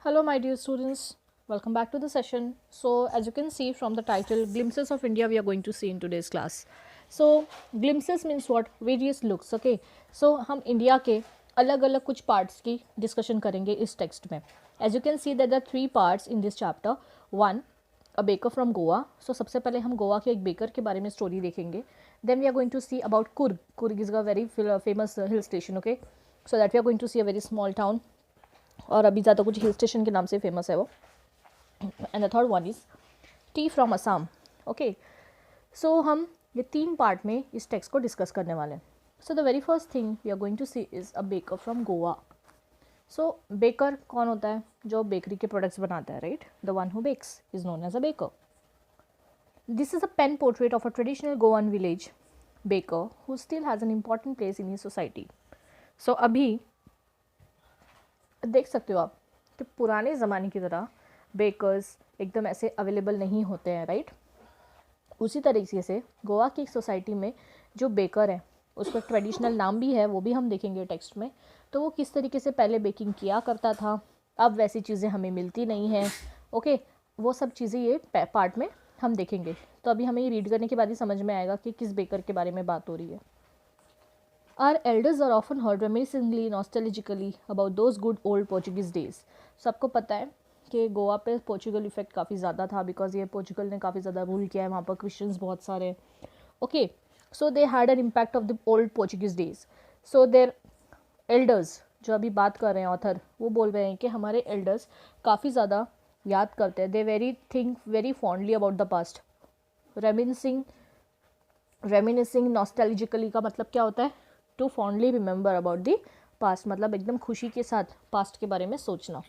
Hello, my dear students. Welcome back to the session. So, as you can see from the title, Glimpses of India, we are going to see in today's class. So, glimpses means what? Various looks. Okay. So, हम India के अलग अलग कुछ parts की discussion करेंगे इस text में. As you can see that there are three parts in this chapter. One, a baker from Goa. So, सबसे पहले हम गोवा के एक बेकर के बारे में स्टोरी देखेंगे. Then we are going to see about Kurg. Kurg is a very famous hill station. Okay. So that we are going to see a very small town. और अभी ज़्यादा कुछ हिल स्टेशन के नाम से फेमस है वो. And the third one is tea from Assam. Okay, so हम ये तीन पार्ट में इस टेक्स्ट को डिस्कस करने वाले हैं. So the very first thing we are going to see is a baker from Goa. So baker कौन होता है? जो बेकरी के प्रोडक्ट्स बनाता है, right? The one who bakes is known as a baker. This is a pen portrait of a traditional Goan village baker who still has an important place in his society. So अभी देख सकते हो आप कि पुराने ज़माने की तरह बेकर्स एकदम ऐसे अवेलेबल नहीं होते हैं, राइट? उसी तरीके से गोवा की एक सोसाइटी में जो बेकर है उसका ट्रेडिशनल नाम भी है, वो भी हम देखेंगे टेक्स्ट में. तो वो किस तरीके से पहले बेकिंग किया करता था, अब वैसी चीज़ें हमें मिलती नहीं हैं. ओके, वो सब चीज़ें ये पार्ट में हम देखेंगे. तो अभी हमें ये रीड करने के बाद ही समझ में आएगा कि किस बेकर के बारे में बात हो रही है. Our elders are often heard reminiscingly, nostalgically about those good old Portuguese days. सबको पता है कि गोवा पे पोर्चुगल इफेक्ट काफ़ी ज़्यादा था, बिकॉज ये पोर्चुगल ने काफ़ी ज़्यादा रूल किया है वहाँ पर. क्रिश्चियंस बहुत सारे. Okay, so they had an impact of the old Portuguese days. So their elders, जो अभी बात कर रहे हैं ऑथर, वो बोल रहे हैं कि हमारे एल्डर्स काफ़ी ज़्यादा याद करते हैं. They think very fondly about the past. Reminiscing nostalgically का मतलब क्या होता है? To fondly remember about the past, मतलब एकदम खुशी के साथ पास्ट के बारे में सोचना.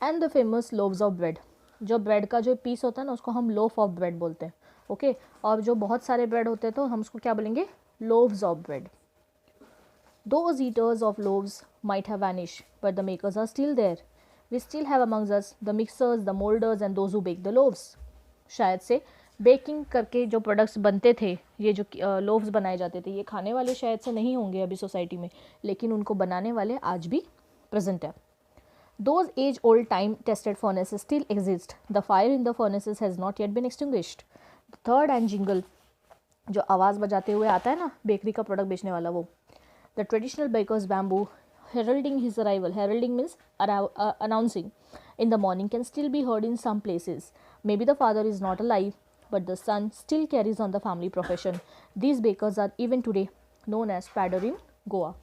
And the famous loaves of bread. जो ब्रेड का जो पीस होता है ना, उसको हम लोफ ऑफ ब्रेड बोलते हैं. ओके, और जो बहुत सारे ब्रेड होते हैं तो हम उसको क्या बोलेंगे? Loaves of bread. Those eaters of loaves might have vanished, but the makers are still there. We still have amongst us the mixers, the molders and those who bake the loaves. शायद से baking करके जो products बनते थे, ये जो loaves बनाए जाते थे, ये खाने वाले शायद से नहीं होंगे अभी सोसाइटी में, लेकिन उनको बनाने वाले आज भी प्रेजेंट है. Those age-old time-tested furnaces still exist. The fire in the furnaces has not yet been extinguished. The third and jingle, जो आवाज़ बजाते हुए आता है ना बेकरी का प्रोडक्ट बेचने वाला, वो The traditional baker's bamboo heralding his arrival. Heralding means announcing in the morning can still be heard in some places. Maybe the father is not alive, but the son still carries on the family profession. These bakers are even today known as padder in Goa.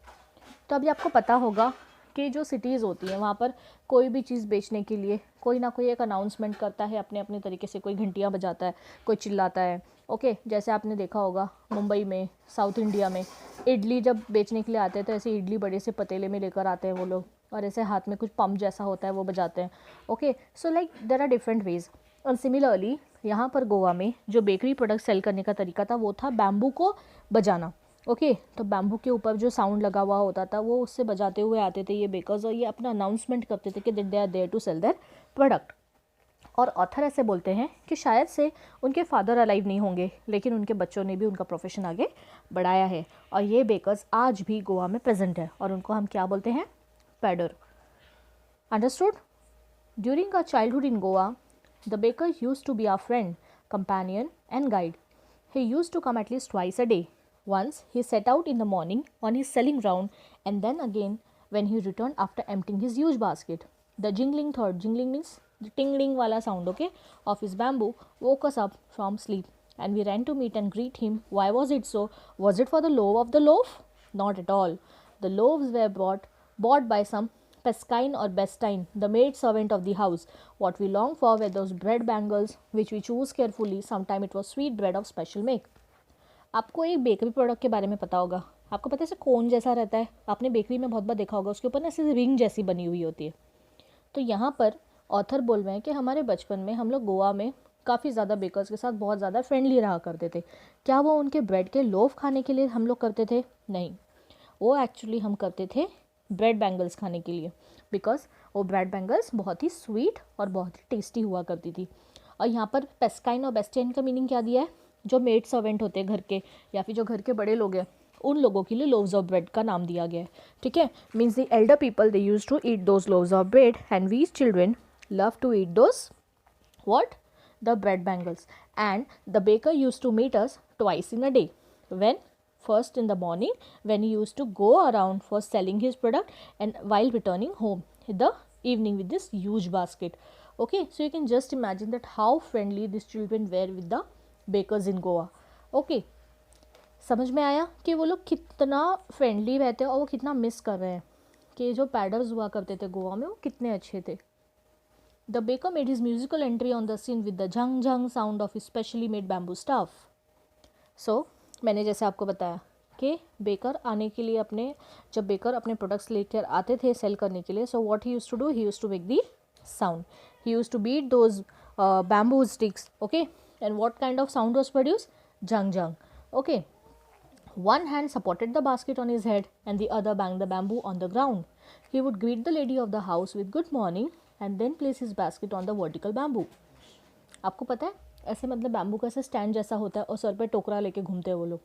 तो अभी आपको पता होगा कि जो cities होती हैं वहाँ पर कोई भी चीज़ बेचने के लिए कोई ना कोई एक अनाउंसमेंट करता है अपने अपने तरीके से. कोई घंटियाँ बजाता है, कोई चिल्लाता है. ओके, जैसे आपने देखा होगा मुंबई में, साउथ इंडिया में इडली जब बेचने के लिए आते हैं तो ऐसे इडली बड़े से पतीले में लेकर आते हैं वो लोग, और ऐसे हाथ में कुछ पंप जैसा होता है वो बजाते हैं. Okay, so like there are different ways. और सिमिलरली यहाँ पर गोवा में जो बेकरी प्रोडक्ट सेल करने का तरीका था वो था बैम्बू को बजाना. ओके, तो बैम्बू के ऊपर जो साउंड लगा हुआ होता था वो उससे बजाते हुए आते थे ये बेकर्स, और ये अपना अनाउंसमेंट करते थे कि they are there to sell their product. और ऑथर ऐसे बोलते हैं कि शायद से उनके फादर अलाइव नहीं होंगे, लेकिन उनके बच्चों ने भी उनका प्रोफेशन आगे बढ़ाया है, और ये बेकर्स आज भी गोवा में प्रेजेंट है, और उनको हम क्या बोलते हैं? पैडर. Understood? During our childhood in Goa, the baker used to be our friend, companion and guide. He used to come at least twice a day. Once he set out in the morning on his selling round, and then again when he returned after emptying his huge basket. The jingling third, jingling means the tingling wala sound, okay, of his bamboo woke us up from sleep, and we ran to meet and greet him. Why was it so? Was it for the loaf of the loaf? Not at all. The loaves were bought by some Pescine or Bestine, the maid servant of the house. What we longed for were those bread bangles which we chose carefully. Sometime it was sweet bread of special make. आपको एक bakery product के बारे में पता होगा. आपको पता है ऐसे कोन जैसा रहता है, आपने बेकरी में बहुत बार देखा होगा, उसके ऊपर ना ऐसे रिंग जैसी बनी हुई होती है. तो यहाँ पर ऑथर बोल रहे हैं कि हमारे बचपन में हम लोग गोवा में काफ़ी ज़्यादा बेकर्स के साथ बहुत ज़्यादा फ्रेंडली रहा करते थे. क्या वो उनके ब्रेड के लोफ खाने के लिए हम लोग करते थे? नहीं, वो एक्चुअली हम करते थे ब्रेड बैंगल्स खाने के लिए, बिकॉज वो ब्रेड बैंगल्स बहुत ही स्वीट और बहुत ही टेस्टी हुआ करती थी. और यहाँ पर पेस्काइन और बेस्टाइन का मीनिंग क्या दिया है? जो मेड सर्वेंट होते हैं घर के, या फिर जो घर के बड़े लोग हैं, उन लोगों के लिए लोव्स ऑफ ब्रेड का नाम दिया गया है, ठीक है. Means the elder people they use to eat those loaves of bread and we children love to eat those what the bread bangles, and the baker used to meet us twice in a day. When first in the morning when he used to go around for selling his product, and while returning home in the evening with this huge basket. Okay, so you can just imagine that how friendly these children were with the bakers in Goa. Okay, समझ में आया कि वो लोग कितना friendly रहते हैं और वो कितना मिस कर रहे हैं कि जो पैडर्स हुआ करते थे गोवा में वो कितने अच्छे थे. The baker made his musical entry on the scene with the jang jang sound of his specially made bamboo staff. So मैंने जैसे आपको बताया कि बेकर आने के लिए जब बेकर अपने प्रोडक्ट्स लेकर आते थे सेल करने के लिए, so what he used to do, he used to make the sound. He used to beat those bamboo sticks, okay, and what kind of sound was produced? Jang jang, okay. One hand supported the basket on his head and the other banged the bamboo on the ground. He would greet the lady of the house with good morning and then place his basket on the vertical bamboo. आपको पता है ऐसे मतलब bamboo का ऐसे stand जैसा होता है और सर पे टोकरा लेके घूमते हैं वो लोग.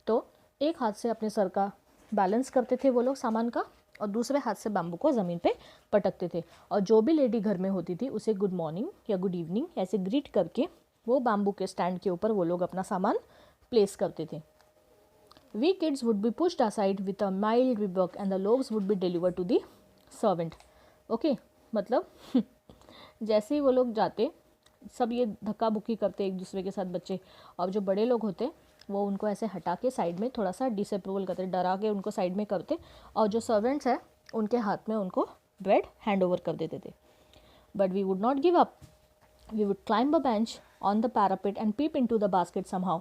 तो एक हाथ से अपने सर का बैलेंस करते थे वो लोग सामान का और दूसरे हाथ से बैम्बू को ज़मीन पे पटकते थे और जो भी लेडी घर में होती थी उसे गुड मॉर्निंग या गुड इवनिंग ऐसे ग्रीट करके वो बैम्बू के स्टैंड के ऊपर वो लोग अपना सामान प्लेस करते थे. We kids would be pushed aside with a mild rebuke and the loaves would be delivered to the servant. Okay, मतलब जैसे ही वो लोग जाते सब ये धक्का बुक्की करते एक दूसरे के साथ बच्चे, और जो बड़े लोग होते वो उनको ऐसे हटा के साइड में थोड़ा सा डिसअप्रूवल करते, डरा के उनको साइड में करते, और जो सर्वेंट्स हैं उनके हाथ में उनको ब्रेड हैंड ओवर कर देते थे. But we would not give up. We would climb a bench on the parapet and peep into the basket somehow.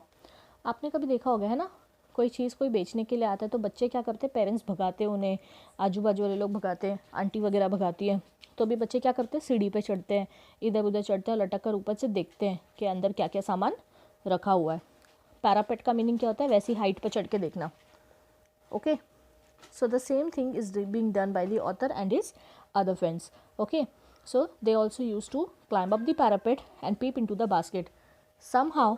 आपने कभी देखा होगा है ना, कोई चीज़ कोई बेचने के लिए आता है तो बच्चे क्या करते हैं, पेरेंट्स भगाते हैं उन्हें, आजू बाजू वाले लोग भगाते हैं, आंटी वगैरह भगाती है, तो भी बच्चे क्या करते हैं, सीढ़ी पे चढ़ते हैं, इधर उधर चढ़ते हैं, लटक कर ऊपर से देखते हैं कि अंदर क्या क्या सामान रखा हुआ है. पैरापेट का मीनिंग क्या होता है, वैसी हाइट पर चढ़ के देखना. Okay, so the same thing is being done by the author and his other friends. Okay, so they also use to climb up the parapet and peep in to the basket. Somehow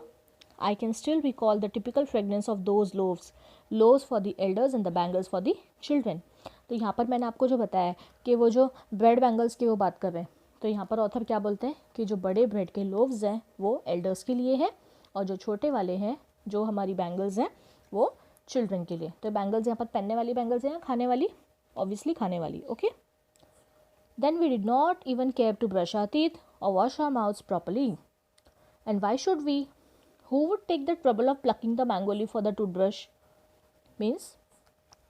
I can still recall the typical fragrance of those loaves for the elders and the bangles for the children. तो यहाँ पर मैंने आपको जो बताया कि वो जो ब्रेड बैंगल्स की वो बात कर रहे हैं, तो यहाँ पर ऑथर क्या बोलते हैं कि जो बड़े ब्रेड के लोव्स हैं वो एल्डर्स के लिए है और जो छोटे वाले हैं जो हमारी बैंगल्स हैं वो चिल्ड्रन के लिए. तो बैंगल्स यहाँ पर पहनने वाली बैंगल्स हैं, खाने वाली, ऑब्वियसली खाने वाली. Okay, then we did not even care to brush our teeth और wash our mouths properly. And why should we? Who would take the trouble of plucking the mango leaf for the toothbrush? Means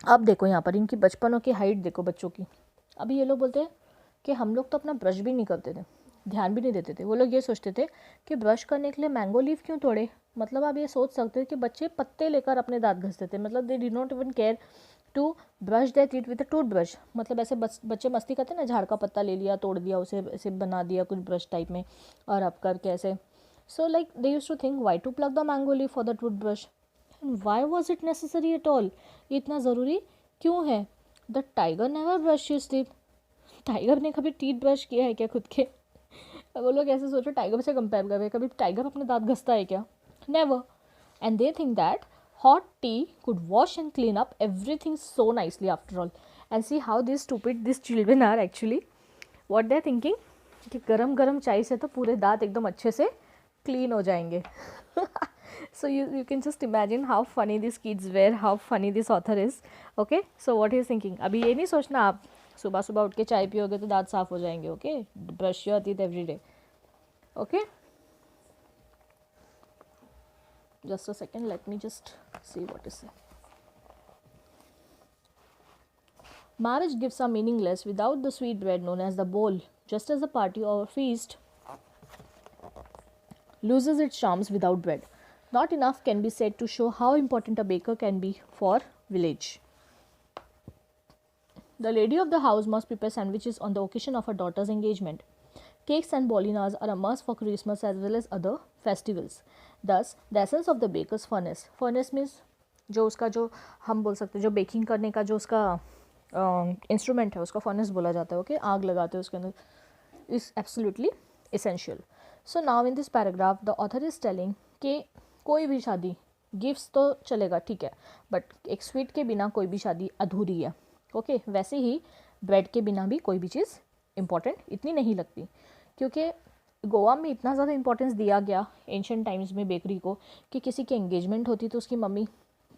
अब देखो यहाँ पर इनकी बचपनों की height देखो बच्चों की. अभी ये लोग बोलते हैं कि हम लोग तो अपना ब्रश भी नहीं करते थे, ध्यान भी नहीं देते थे. वो लोग ये सोचते थे कि ब्रश करने के लिए मैंगो लीफ क्यों तोड़े. मतलब आप ये सोच सकते हैं कि बच्चे पत्ते लेकर अपने दांत घसते थे. मतलब they did not even care to brush their teeth with a toothbrush. मतलब ऐसे बच्चे मस्ती करते हैं ना, झाड़ का पत्ता ले लिया, तोड़ दिया, उसे ऐसे बना दिया कुछ ब्रश टाइप में और अब करके ऐसे. So like they used to think why to pluck the mango leaf for the toothbrush and why was it necessary at all. इतना ज़रूरी क्यों है. The tiger never brushed his teeth. Tiger ने कभी टीथ ब्रश किया है क्या खुद के? वो लोग ऐसे सोचो टाइगर से कंपेयर कर रहे हैं, कभी टाइगर अपने दांत घसता है क्या? Never. And they think that hot tea could wash and clean up everything so nicely after all. And see how these children are actually. What they are thinking कि गरम गरम चाय से तो पूरे दांत एकदम अच्छे से क्लीन हो जाएंगे. So you can just imagine how funny these kids were, how funny this author is. Okay, so what he is thinking, अभी ये नहीं सोचना आप सुबह सुबह उठ के चाय पियोगे तो दांत साफ हो जाएंगे. Okay, brush your teeth every day. Okay, just a second, let me just see what is it. Marriage gifts are meaningless without the sweet bread known as the bowl, just as a party or a feast loses its charms without bread. Not enough can be said to show how important a baker can be for village. The lady of the house must prepare sandwiches on the occasion of her daughter's engagement. Cakes and bolinas are a must for Christmas as well as other festivals. Thus, the essence of the baker's furnace. Furnace means जो उसका जो हम बोल सकते हैं जो baking करने का जो उसका इंस्ट्रूमेंट है उसका फर्नेस बोला जाता है. ओके, आग लगाते हैं उसके अंदर. Is absolutely essential. So now in this paragraph the author is telling कि कोई भी शादी गिफ्ट्स तो चलेगा, ठीक है, बट एक स्वीट के बिना कोई भी शादी अधूरी है। ओके, वैसे ही ब्रेड के बिना भी कोई भी चीज़ इम्पॉर्टेंट इतनी नहीं लगती, क्योंकि गोवा में इतना ज़्यादा इंपॉर्टेंस दिया गया एंशिएंट टाइम्स में बेकरी को कि किसी की एंगेजमेंट होती तो उसकी मम्मी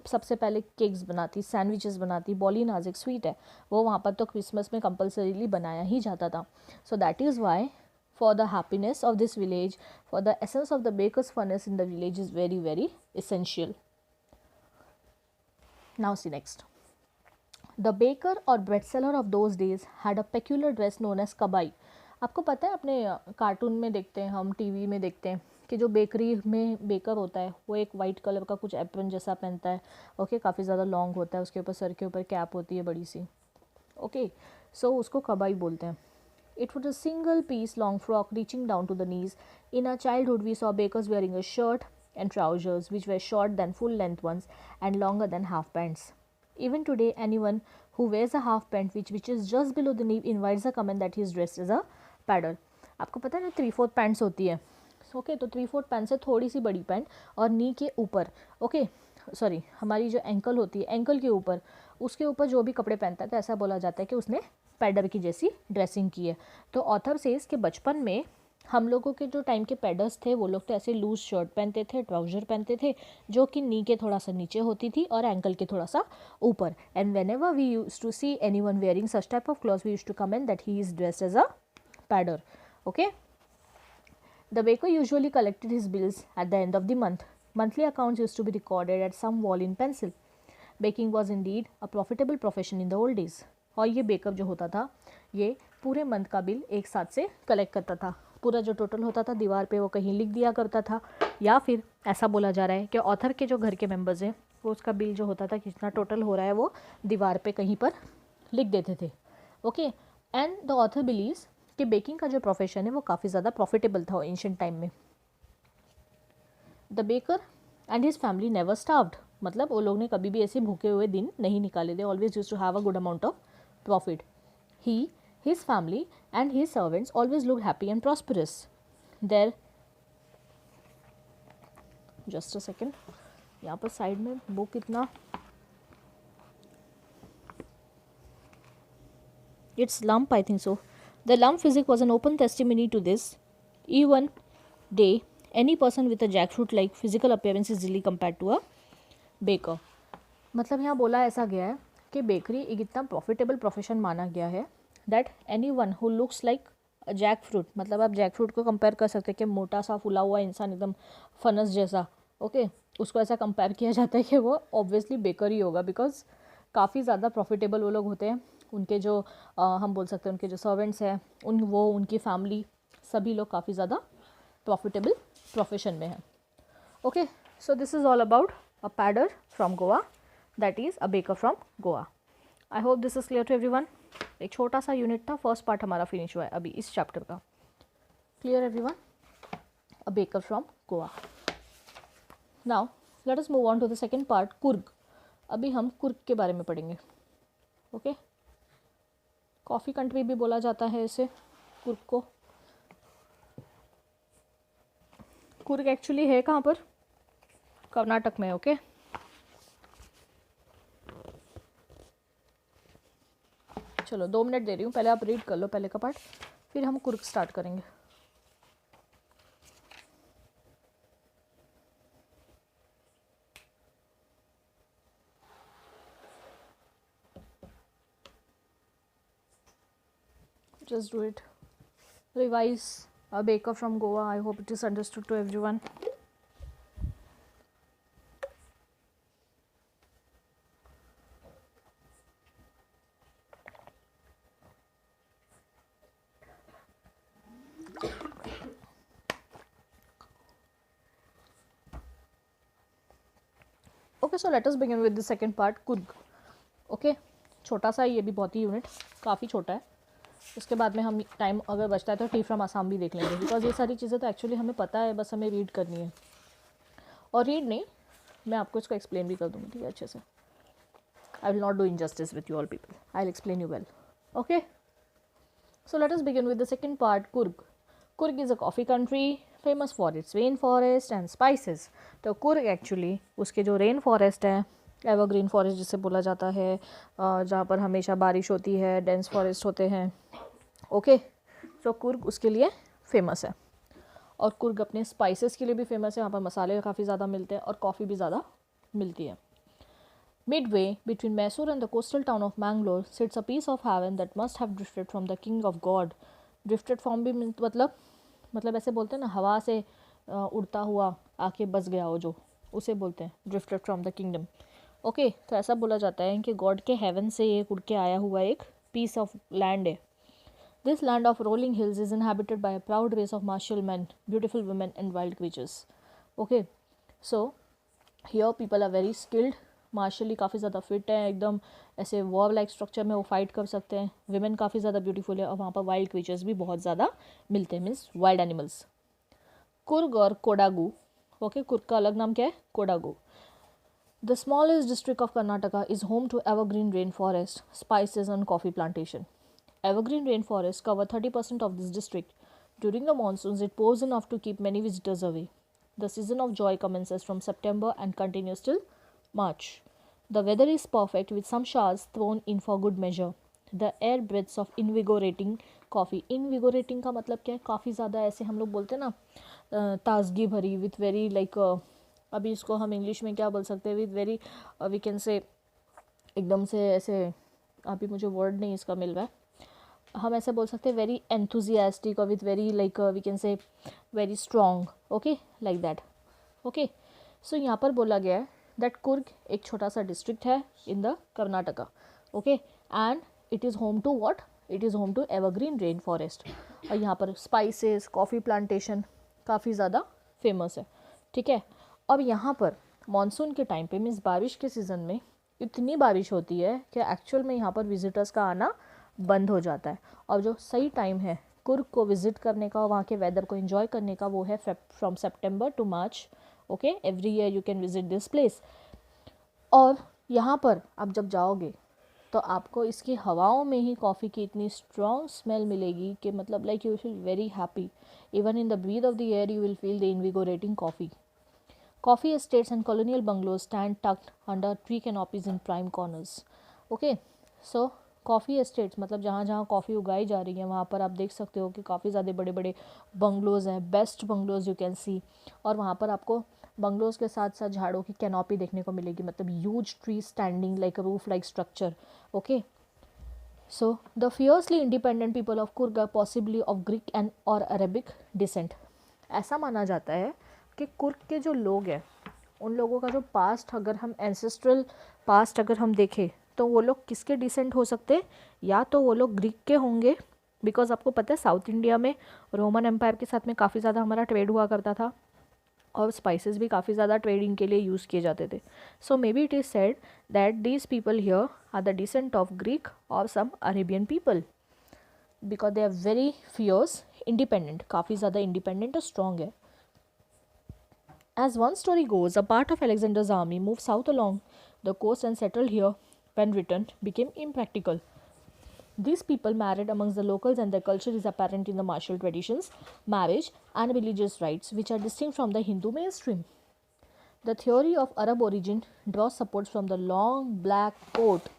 सबसे पहले केक्स बनाती, सैंडविचेस बनाती। बॉली नाजिक स्वीट है, वो वहाँ पर तो क्रिसमस में कंपल्सरीली बनाया ही जाता था। So that is Y for the happiness of this village, for the essence of the baker's furnace in the village is very very essential. Now see next. The baker or bread seller of those days had a peculiar dress known as kabai. आपको पता है, अपने cartoon में देखते हैं, हम TV में देखते हैं कि जो बेकरी में बेकर होता है वो एक वाइट कलर का कुछ एप्रन जैसा पहनता है। ओके, काफ़ी ज़्यादा लॉन्ग होता है, उसके ऊपर सर के ऊपर कैप होती है बड़ी सी। ओके, सो उसको कबाई बोलते हैं। It was a single piece long frock reaching down to the knees. In our childhood, we saw bakers wearing a shirt and trousers which were shorter than full length ones and longer than half pants. Even today, anyone who wears a half pant which is just below the knee invites a comment that he is dressed as a pader. आपको पता है ना 3/4 pants होती है। Okay, तो 3/4 pant से थोड़ी सी बड़ी पैंट और नी के ऊपर, ओके सॉरी, हमारी जो एंकल होती है, एंकल के ऊपर, उसके ऊपर जो भी कपड़े पहनता है तो ऐसा बोला जाता है कि उसने पैडर की जैसी ड्रेसिंग की है। तो ऑथर से इसके बचपन में हम लोगों के जो टाइम के पैडर्स थे वो लोग तो ऐसे लूज शर्ट पहनते थे, ट्राउज़र पहनते थे जो कि नी के थोड़ा सा नीचे होती थी और एंकल के थोड़ा सा ऊपर। And whenever we use to see any one wearing such type of clothes we use to comment that he is dressed as a padder. Okay, the baker usually collected his bills at the end of the month. Monthly accounts used to be recorded at some wall in pencil. Baking was indeed a profitable profession in the old days. और ये baker जो होता था ये पूरे month का bill एक साथ से कलेक्ट करता था। पूरा जो टोटल होता था दीवार पे वो कहीं लिख दिया करता था, या फिर ऐसा बोला जा रहा है कि ऑथर के जो घर के मेंबर्स हैं वो उसका बिल जो होता था कितना टोटल हो रहा है वो दीवार पे कहीं पर लिख देते थे। Okay, and the author believes कि बेकिंग का जो प्रोफेशन है वो काफ़ी ज़्यादा प्रॉफिटेबल था एंशिएंट टाइम में। The baker and his family never starved, मतलब वो लोग ने कभी भी ऐसे भूखे हुए दिन नहीं निकाले। They always used to have a good amount of profit. He, his family and his servants always look happy and prosperous. There, just a second, यहाँ पर साइड में बुक इतना, it's lump I think so. The lump physic was an open testimony to this. Even day, any person with a jackfruit-like physical appearance is easily compared to a baker. मतलब यहाँ बोला ऐसा गया है कि bakery एक इतना प्रॉफिटेबल प्रोफेशन माना गया है that any one who looks like jack fruit, मतलब आप जैक फ्रूट को कंपेयर कर सकते हैं कि मोटा सा फुला हुआ इंसान एकदम फनस जैसा। ओके, उसको ऐसा कंपेयर किया जाता है कि वो ऑब्वियसली बेकर ही होगा, बिकॉज काफ़ी ज़्यादा प्रॉफिटेबल वो लोग होते हैं। उनके जो हम बोल सकते हैं उनके जो सर्वेंट्स हैं उनकी फैमिली सभी लोग काफ़ी ज़्यादा प्रॉफिटेबल प्रोफेशन में हैं। Okay, so this is all about a pader from Goa, that is a baker from Goa. I hope this is clear to everyone. एक छोटा सा यूनिट था, फर्स्ट पार्ट हमारा फिनिश हुआ है अभी इस चैप्टर का। Clear everyone? A baker from Goa. Now let us move on to the second part, Coorg. अभी हम कुर्ग के बारे में पढ़ेंगे। ओके, कॉफ़ी कंट्री भी बोला जाता है इसे, कुर्ग को। कुर्ग एक्चुअली है कहाँ पर? कर्नाटक में। ओके, चलो 2 मिनट दे रही हूँ, पहले आप रीड कर लो पहले का पार्ट, फिर हम कुर्ग स्टार्ट करेंगे। Just do it. Revise a baker from Goa. I hope it is understood to everyone. Okay, so let us begin with the second part, Kurg. Okay, छोटा सा ये भी बहुत ही यूनिट, काफ़ी छोटा है। उसके बाद में हम टाइम अगर बचता है तो टी फ्रॉम आसाम भी देख लेंगे, बिकॉज ये सारी चीज़ें तो एक्चुअली हमें पता है, बस हमें रीड करनी है। और रीड नहीं, मैं आपको इसको एक्सप्लेन भी कर दूँगी, ठीक है, अच्छे से। I will not do injustice with you all people, I will explain you well. Okay, so let us begin with the second part, Kurg. Kurg is a coffee country famous for its rain forest and spices. तो Coorg actually उसके जो rain forest है, evergreen forest जिसे बोला जाता है, जहाँ पर हमेशा बारिश होती है, डेंस फॉरेस्ट होते हैं, ओके। सो कुर्ग उसके लिए फेमस है। और कुर्ग अपने स्पाइसेस के लिए भी फेमस है, यहाँ पर मसाले काफ़ी ज़्यादा मिलते हैं और कॉफ़ी भी ज़्यादा मिलती है। Midway between Mysore and the coastal town of Mangalore sits a piece of heaven that must have drifted from the king of God. Drifted from भी मतलब ऐसे बोलते हैं ना, हवा से उड़ता हुआ आके बस गया हो, जो उसे बोलते हैं drifted from the kingdom. Okay, तो ऐसा बोला जाता है कि गॉड के हेवन से एक उड़ के आया हुआ एक पीस ऑफ लैंड है। This land of rolling hills is inhabited by a proud race of martial men, beautiful women and wild creatures. Okay, so here people are very skilled, मार्शली काफ़ी ज़्यादा फिट है, एकदम ऐसे वॉर लाइक स्ट्रक्चर में वो fight कर सकते हैं। विमेन काफ़ी ज़्यादा ब्यूटीफुल है और वहाँ पर वाइल्ड क्रीचर्स भी बहुत ज़्यादा मिलते हैं, मीन्स वाइल्ड एनिमल्स। कुर्ग और कोडागू, ओके, कुर्ग का अलग नाम क्या है, Kodagu. The smallest district of Karnataka is home to evergreen rain forest, spices and coffee plantation. Evergreen rainforests cover 30% of this district. During the monsoons, it pours enough to keep many visitors away. The season of joy commences from September and continues till March. The weather is perfect with some showers thrown in for good measure. The air breaths of invigorating coffee. Invigorating का मतलब क्या है, काफ़ी ज़्यादा ऐसे हम लोग बोलते हैं ना, ताजगी भरी, विथ वेरी लाइक, अभी इसको हम इंग्लिश में क्या बोल सकते हैं, विथ वेरी वी कैन से, एकदम से ऐसे, अभी मुझे वर्ड नहीं इसका मिल रहा है, हम ऐसे बोल सकते हैं वेरी एंथुजियास्टिक और with very like we can say very strong, okay, like that. Okay, so यहाँ पर बोला गया है दैट कुर्ग एक छोटा सा डिस्ट्रिक्ट है in the Karnataka, okay, and it is home to what, it is home to evergreen rain forest. और यहाँ पर स्पाइसेस, कॉफ़ी प्लांटेशन काफ़ी ज़्यादा फेमस है, ठीक है। अब यहाँ पर मानसून के टाइम पे, मीन्स बारिश के सीज़न में इतनी बारिश होती है कि एक्चुअल में यहाँ पर विजिटर्स का आना बंद हो जाता है। और जो सही टाइम है कुर्ग को विज़िट करने का, वहाँ के वेदर को एंजॉय करने का, वो है फ्रॉम सितंबर टू मार्च, okay. Every year you can visit this place. और यहाँ पर आप जब जाओगे तो आपको इसकी हवाओं में ही कॉफ़ी की इतनी स्ट्रॉन्ग स्मेल मिलेगी कि मतलब like you feel very happy. Even in the breath of the air you will feel the invigorating coffee. Coffee estates and colonial bungalows stand tucked under tree canopies in prime corners. Okay, so coffee estates मतलब जहाँ जहाँ coffee उगाई जा रही है वहाँ पर आप देख सकते हो कि काफ़ी ज़्यादा बड़े बड़े बंगलोज़ हैं, best bungalows you can see. और वहाँ पर आपको बंगलोज़ के साथ साथ झाड़ों की कैनोपी देखने को मिलेगी, मतलब huge tree standing like a roof like structure, okay. So the fiercely independent people of Coorg are possibly of Greek and और अरेबिक डिसेंट। ऐसा माना जाता है कि कुर्ग के जो लोग हैं उन लोगों का जो पास्ट, अगर हम एंसेस्ट्रल पास्ट अगर हम देखें तो वो लोग किसके डिसेंट हो सकते हैं, या तो वो लोग ग्रीक के होंगे, बिकॉज आपको पता है साउथ इंडिया में रोमन एम्पायर के साथ में काफ़ी ज़्यादा हमारा ट्रेड हुआ करता था और स्पाइसेस भी काफ़ी ज़्यादा ट्रेडिंग के लिए यूज़ किए जाते थे। So maybe it is said that these people here are the descent of Greek और some Arabian people, because they are very fierce, independent, काफ़ी ज़्यादा इंडिपेंडेंट और स्ट्रॉन्ग है। As one story goes, a part of Alexander's army moved south along the coast and settled here when return became impractical. These people married amongst the locals and their culture is apparent in the martial traditions, marriage and religious rites which are distinct from the Hindu mainstream. The theory of Arab origin draws support from the long black coat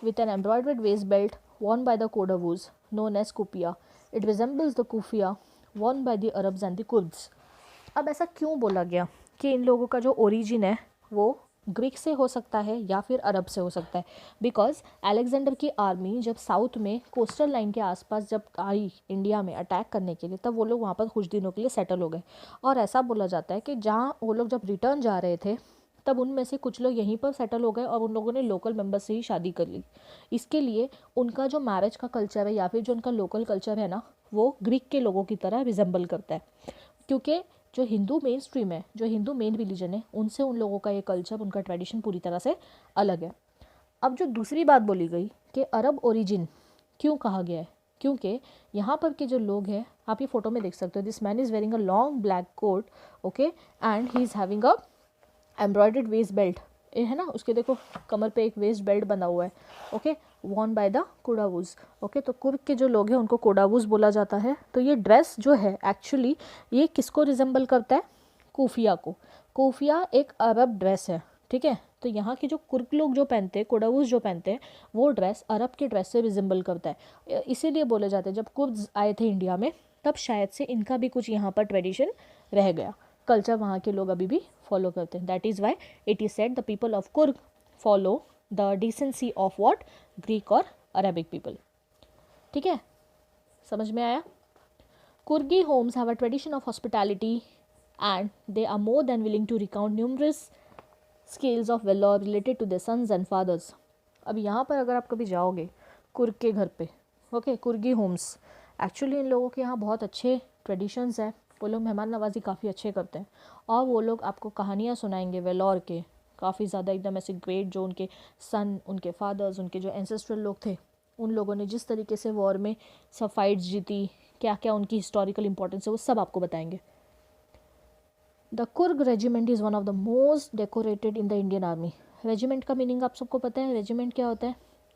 with an embroidered waist belt worn by the Kodavus known as kufiya. It resembles the kufiya worn by the Arabs and the Kurds. अब ऐसा क्यों बोला गया कि इन लोगों का जो origin है वो ग्रीक से हो सकता है या फिर अरब से हो सकता है, बिकॉज अलेक्जेंडर की आर्मी जब साउथ में कोस्टल लाइन के आसपास जब आई इंडिया में अटैक करने के लिए, तब वो लोग वहाँ पर कुछ दिनों के लिए सेटल हो गए। और ऐसा बोला जाता है कि जहाँ वो लोग जब रिटर्न जा रहे थे तब उनमें से कुछ लोग यहीं पर सेटल हो गए और उन लोगों ने लोकल मेंबर से ही शादी कर ली। इसके लिए उनका जो मैरिज का कल्चर है या फिर जो उनका लोकल कल्चर है ना, वो ग्रीक के लोगों की तरह रिजेंबल करता है, क्योंकि जो हिंदू मेन स्ट्रीम है, जो हिंदू मेन रिलीजन है, उनसे उन लोगों का ये कल्चर, उनका ट्रेडिशन पूरी तरह से अलग है। अब जो दूसरी बात बोली गई कि अरब ओरिजिन क्यों कहा गया है, क्योंकि यहाँ पर के जो लोग हैं, आप ये फोटो में देख सकते हो, this man is wearing a long black coat, okay, and he is having a embroidered waist belt, है ना, उसके देखो कमर पे एक वेस्ट बेल्ट बना हुआ है, okay. Worn by the Kodavus. Okay, तो कुर्ग के जो लोग हैं उनको कोडावूज बोला जाता है। तो ये ड्रेस जो है एक्चुअली ये किसको रिजेंबल करता है? कोफिया को। कोफिया एक अरब ड्रेस है, ठीक है। तो यहाँ के जो कुर्ग लोग जो पहनते हैं, कोडावूज जो पहनते हैं, वो ड्रेस अरब के ड्रेस से रिजेंबल करता है। इसीलिए बोले जाते हैं जब कुर्द आए थे इंडिया में तब शायद से इनका भी कुछ यहाँ पर ट्रेडिशन रह गया, कल्चर वहाँ के लोग अभी भी फॉलो करते हैं। That is why it is said the people of Coorg follow the decency of what? Greek और अरेबिक पीपल। ठीक है, समझ में आया? Coorgi homes have a tradition of hospitality and they are more than willing to recount numerous scales of valour related to the sons and fathers. अब यहाँ पर अगर आप कभी जाओगे कुर्ग के घर पे, ओके, कुर्गी होम्स, एक्चुअली इन लोगों के यहाँ बहुत अच्छे ट्रेडिशंस है। वो लोग मेहमान नवाजी काफ़ी अच्छे करते हैं और वो लोग आपको कहानियाँ सुनाएंगे वेलोर के, काफ़ी ज़्यादा एकदम ऐसे ग्रेट, जो उनके सन, उनके फादर्स, उनके जो एंसेस्ट्रल लोग थे, उन लोगों ने जिस तरीके से वॉर में सब फाइट्स जीती, क्या क्या उनकी हिस्टोरिकल इंपॉर्टेंस है, वो सब आपको बताएंगे। The Coorg regiment is one of the most decorated in the Indian army. Regiment का मीनिंग आप सबको पता है, रेजिमेंट क्या होता है?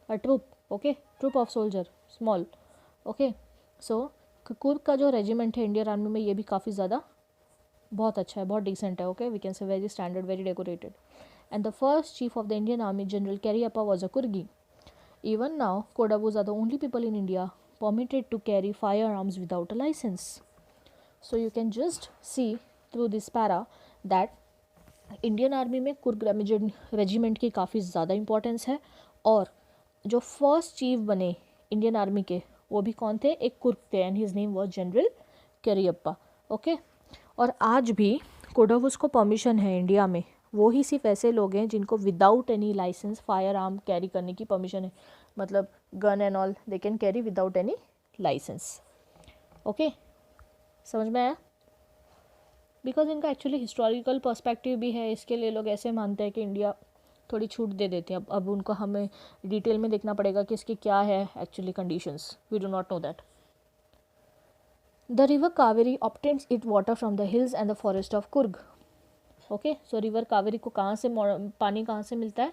A troop, okay, troop of soldier, small, okay. So Coorg का जो रेजिमेंट है इंडियन आर्मी में, ये भी काफ़ी ज़्यादा बहुत अच्छा है, बहुत डिसेंट है, okay, we can say very standard, very decorated. And the first chief of the Indian army general Cariappa was a Coorgi. Even now, Kodavus are the only people in India permitted to carry firearms without a license. So you can just see through this para that Indian army में Coorg regiment की काफ़ी ज़्यादा importance है। और जो first chief बने Indian army के वो भी कौन थे? एक कुर्ग थे, and his name was general Cariappa, okay. और आज भी कोडावूस को परमिशन है इंडिया में, वो ही सिर्फ ऐसे लोग हैं जिनको without any license firearm carry करने की परमिशन है, मतलब gun and all they can carry without any license, okay, समझ में आया? बिकॉज इनका एक्चुअली हिस्टोरिकल पर्सपेक्टिव भी है, इसके लिए लोग ऐसे मानते हैं कि इंडिया थोड़ी छूट दे देते हैं। अब उनको हमें डिटेल में देखना पड़ेगा कि इसकी क्या है actually conditions, we do not know that. The river Kaveri obtains it water from the hills and the forest of Coorg, okay. So river Kaveri को कहाँ से पानी कहाँ से मिलता है?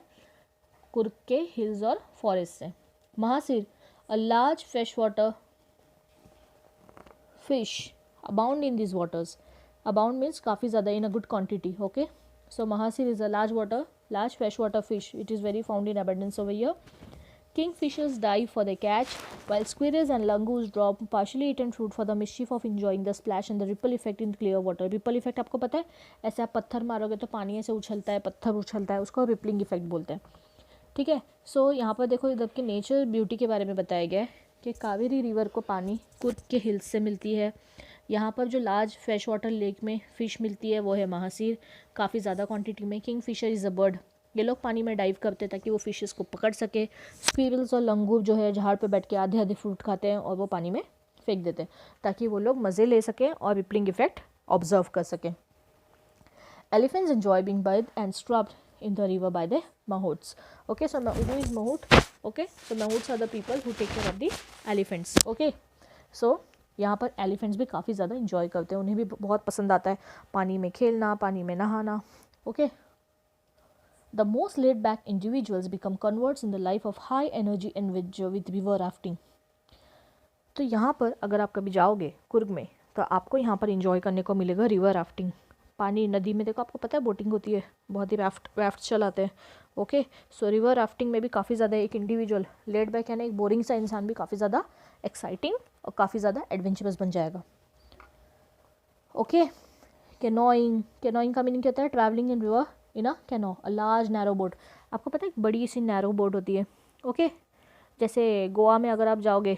कुर्ग के हिल्स और फॉरेस्ट से। Mahseer, a large fresh water fish abound in this waters. Abound means काफ़ी ज़्यादा, in a good quantity, okay. So mahseer is a large freshwater fish. It is very found in abundance over here. Kingfishers dive for the catch, while squirrels and langurs drop partially eaten fruit for the mischief of enjoying the splash and the ripple effect in clear water. Ripple effect आपको पता है? ऐसे आप पत्थर मारोगे तो पानी ऐसे उछलता है, पत्थर उछलता है, उसको रिपलिंग इफेक्ट बोलते हैं, ठीक है। सो यहाँ पर देखो इधर के नेचर ब्यूटी के बारे में बताया गया है कि कावेरी रिवर को पानी कुर्ग के हिल्स से मिलती है। यहाँ पर जो लार्ज फ्रेश वाटर लेक में फ़िश मिलती है वो है महासीर, काफ़ी ज़्यादा क्वांटिटी में। Kingfisher is a bird, ये लोग पानी में डाइव करते हैं ताकि वो फिशेस को पकड़ सके। स्क्विरल्स और लंगूर जो है झाड़ पे बैठ के आधे आधे फ्रूट खाते हैं और वो पानी में फेंक देते हैं ताकि वो लोग मज़े ले सकें और रिपलिंग इफेक्ट ऑब्जर्व कर सकें। Elephants enjoy being bathed and scrubbed in the river by the mahouts. Okay, so who is mahout? Okay, so mahouts are the people who take care of the elephants. Okay, so यहाँ पर elephants भी काफ़ी ज़्यादा enjoy करते हैं, उन्हें भी बहुत पसंद आता है पानी में खेलना, पानी में नहाना, okay. The most laid back individuals become converts in the life of high energy and with river rafting. तो यहाँ पर अगर आप कभी जाओगे कुर्ग में तो आपको यहाँ पर इंजॉय करने को मिलेगा रिवर राफ्टिंग। पानी नदी में देखो, आपको पता है बोटिंग होती है, बहुत ही राफ्ट चलाते हैं, ओके। सो रिवर राफ्टिंग में भी काफ़ी ज़्यादा एक इंडिविजुअल लेड बैक यानी एक बोरिंग सा इंसान भी काफ़ी ज़्यादा एक्साइटिंग और काफ़ी ज़्यादा एडवेंचरस बन जाएगा, ओके। कैनोइंग का मीनिंग क्या होता है? Travelling in river in a canoe, a large narrow boat. आपको पता है एक बड़ी सी नैरो बोट होती है, ओके। जैसे गोवा में अगर आप जाओगे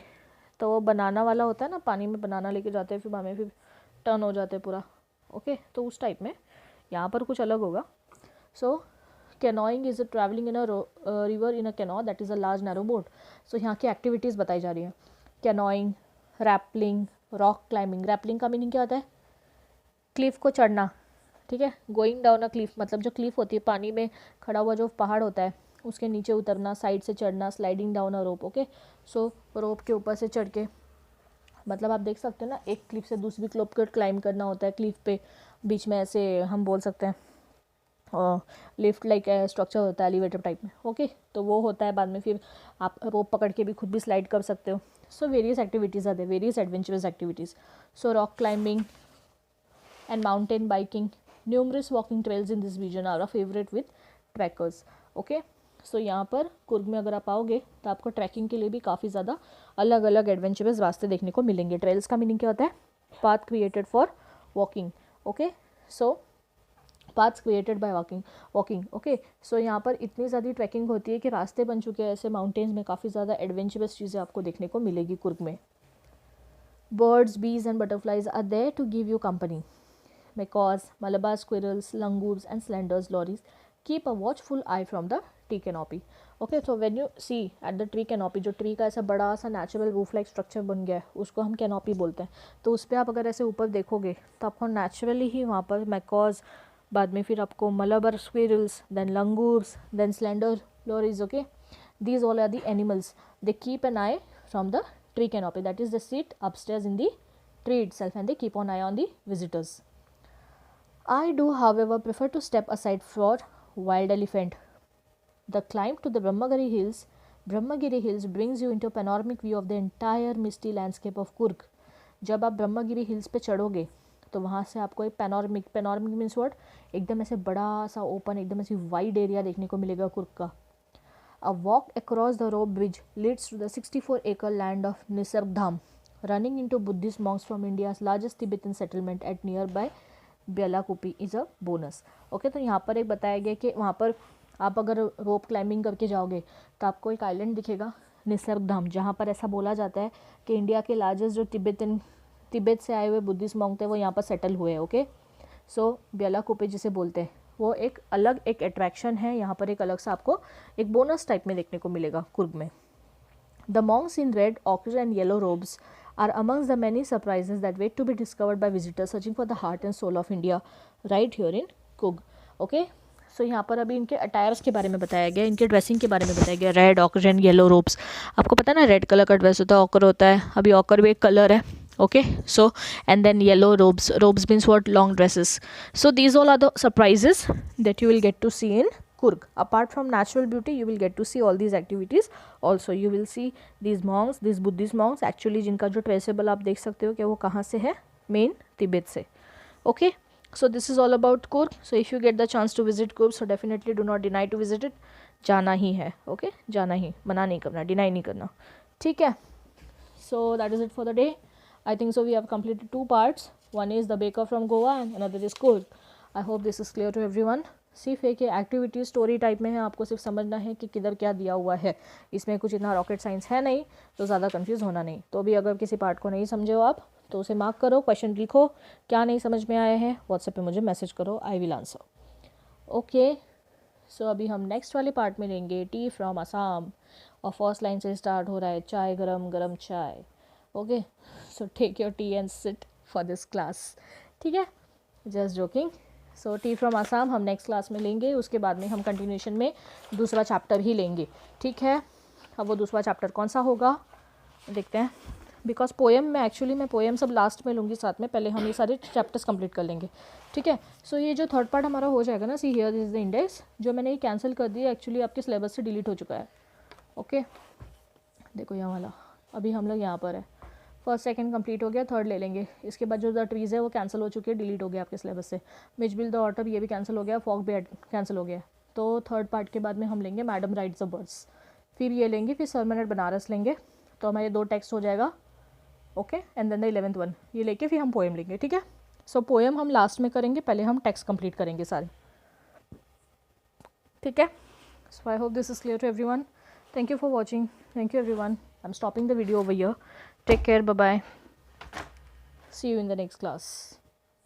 तो वो बनाना वाला होता है ना, पानी में बनाना लेके जाते हैं, फिर बाद में फिर टर्न हो जाते हैं पूरा, ओके। तो उस टाइप में यहाँ पर कुछ अलग होगा। So canoeing is travelling in a river in a canoe that is a large narrow boat. So यहाँ की एक्टिविटीज़ बताई जा रही हैं, canoeing, rappelling, rock climbing. Rappelling का मीनिंग क्या होता है? क्लिफ को चढ़ना, ठीक है। गोइंग डाउन अ क्लिफ मतलब जो क्लिफ होती है, पानी में खड़ा हुआ जो पहाड़ होता है उसके नीचे उतरना, साइड से चढ़ना, sliding down a rope, okay. So rope के ऊपर से चढ़ के, मतलब आप देख सकते हैं ना, एक क्लिफ से दूसरी क्लिफ को क्लाइंब करना होता है, क्लिफ पे बीच में ऐसे हम बोल सकते हैं लिफ्ट लाइक स्ट्रक्चर होता है एलिवेटर टाइप में, ओके तो वो होता है। बाद में फिर आप रोप पकड़ के भी खुद भी स्लाइड कर सकते हो। So various activities are there, various adventurous activities. So rock climbing and mountain biking, numerous walking trails in this region are a favorite with trekkers, okay। सो यहाँ पर कुर्ग में अगर आप आओगे तो आपको ट्रैकिंग के लिए भी काफ़ी ज़्यादा अलग अलग एडवेंचरस रास्ते देखने को मिलेंगे। ट्रेल्स का मीनिंग क्या होता है? Path created for walking, okay. So paths created by walking, okay. So यहाँ पर इतनी ज़्यादा ट्रैकिंग होती है कि रास्ते बन चुके हैं ऐसे माउंटेन्स में, काफ़ी ज़्यादा एडवेंचरस चीज़ें आपको देखने को मिलेगी कुर्ग में। Birds, bees and butterflies are there to give you company. Macaws, Malabar squirrels, langurs and slenders lorries keep a watchful eye from the tree canopy. Okay, so when you see at the tree canopy, जो tree का ऐसा बड़ा सा natural roof like structure बन गया है उसको हम कैनोपी बोलते हैं। तो उस पर आप अगर ऐसे ऊपर देखोगे तो आपको नेचुरली ही वहाँ पर मैकॉज, बाद में फिर आपको Malabar squirrels, then langurs, then slender lorises, okay. These all are the animals, they keep an eye from the tree canopy, that is they sit upstairs in the tree itself and they keep an eye on the visitors. I do, however, prefer to step aside for wild elephant. The climb to the Brahmagiri Hills brings you into a panoramic view of the entire misty landscape of Coorg. जब आप Brahmagiri hills पे चढ़ोगे तो वहाँ से आपको एक panoramic means what, एकदम ऐसे बड़ा सा ओपन, एकदम ऐसी वाइड एरिया देखने को मिलेगा कुर्ग का। A walk across the rope bridge leads to the 64-acre land of Nisargdham, running into Buddhist monks from India's largest Tibetan settlement at nearby Bylakuppe is a bonus, okay. तो यहाँ पर एक बताया गया कि वहाँ पर आप अगर रोप क्लाइंबिंग करके जाओगे तो आपको एक आइलैंड दिखेगा निसर्गधाम, जहाँ पर ऐसा बोला जाता है कि इंडिया के लार्जेस्ट जो तिब्बत से आए हुए बुद्धिस्ट मॉन्क थे वो यहाँ पर सेटल हुए, ओके। सो बेलाकुपी जिसे बोलते हैं वो एक अलग एक अट्रैक्शन है, यहाँ पर एक अलग सा आपको एक बोनस टाइप में देखने को मिलेगा कुर्ग में। The Monks in red, orange and yellow ropes are amongst the many surprises that wait to be discovered by visitors searching for the heart and soul of India right here in Coorg, okay। सो यहाँ पर अभी इनके attires के बारे में बताया गया, इनके ड्रेसिंग के बारे में बताया गया। Red, occur and yellow ropes, आपको पता है ना रेड कलर का ड्रेस होता है, ऑकर होता है, अभी ऑकर भी एक कलर है, okay. So and then yellow robes means what, long dresses. So these all are the surprises that you will get to see in Coorg. Apart from natural beauty, you will get to see all these activities. Also, you will see these monks, these Buddhist monks, actually जिनका जो traceable आप देख सकते हो कि वो कहाँ से है, मेन तिब्बत से, okay. So this is all about Coorg. So if you get the chance to visit Coorg, so definitely do not deny to visit it. जाना ही है, okay, जाना ही, मना नहीं करना, deny नहीं करना, ठीक है। So that is it for the day. I think so we have completed 2 parts. One is the baker from Goa and another is Coorg. I hope this is clear to everyone. सिर्फ एक activity story type में है, आपको सिर्फ समझना है कि किधर क्या दिया हुआ है, इसमें कुछ इतना रॉकेट साइंस है नहीं, तो ज़्यादा कंफ्यूज होना नहीं। तो भी अगर किसी पार्ट को नहीं समझे हो आप तो उसे मार्क करो, क्वेश्चन लिखो, क्या नहीं समझ में आया है व्हाट्सएप पे मुझे मैसेज करो, आई विल आंसर, ओके। सो अभी हम नेक्स्ट वाले पार्ट में लेंगे टी फ्रॉम असम, और फर्स्ट लाइन से स्टार्ट हो रहा है चाय गरम गरम चाय, okay. So take your tea and sit for this class, ठीक है, just joking. So tea from Assam हम नेक्स्ट क्लास में लेंगे, उसके बाद में हम कंटिन्यूएशन में दूसरा चैप्टर ही लेंगे, ठीक है। अब वो दूसरा चैप्टर कौन सा होगा देखते हैं, बिकॉज पोएम में एक्चुअली मैं पोएम सब लास्ट में लूँगी साथ में, पहले हम ये सारे चैप्टर्स कंप्लीट कर लेंगे, ठीक है। सो ये जो थर्ड पार्ट हमारा हो जाएगा ना, see here is the index, जो मैंने ये कैंसिल कर दिया एक्चुअली आपके सिलेबस से डिलीट हो चुका है, ओके। देखो यहाँ वाला, अभी हम लोग यहाँ पर है, फर्स्ट सेकंड कंप्लीट हो गया, थर्ड ले लेंगे। इसके बाद जो द ट्रीज़ है वो कैंसिल हो चुकी है, डिलीट हो गया आपके सिलेबस से। मिच बिल द ऑटम ये भी कैंसिल हो गया, फॉग भी कैंसिल हो गया। तो थर्ड पार्ट के बाद में हम लेंगे मैडम राइट्स द बर्ड्स, फिर ये लेंगे, फिर सरमन बनारस लेंगे, तो हमारे 2 टेक्स्ट हो जाएगा, okay. And then the 11th one ये लेके फिर हम पोएम लेंगे, ठीक है। सो पोएम हम लास्ट में करेंगे, पहले हम टेक्स्ट कंप्लीट करेंगे सारे, ठीक है। So I hope this is clear to everyone. Thank you for watching, thank you everyone. I am stopping the video over here. Take care. Bye bye. See you in the next class.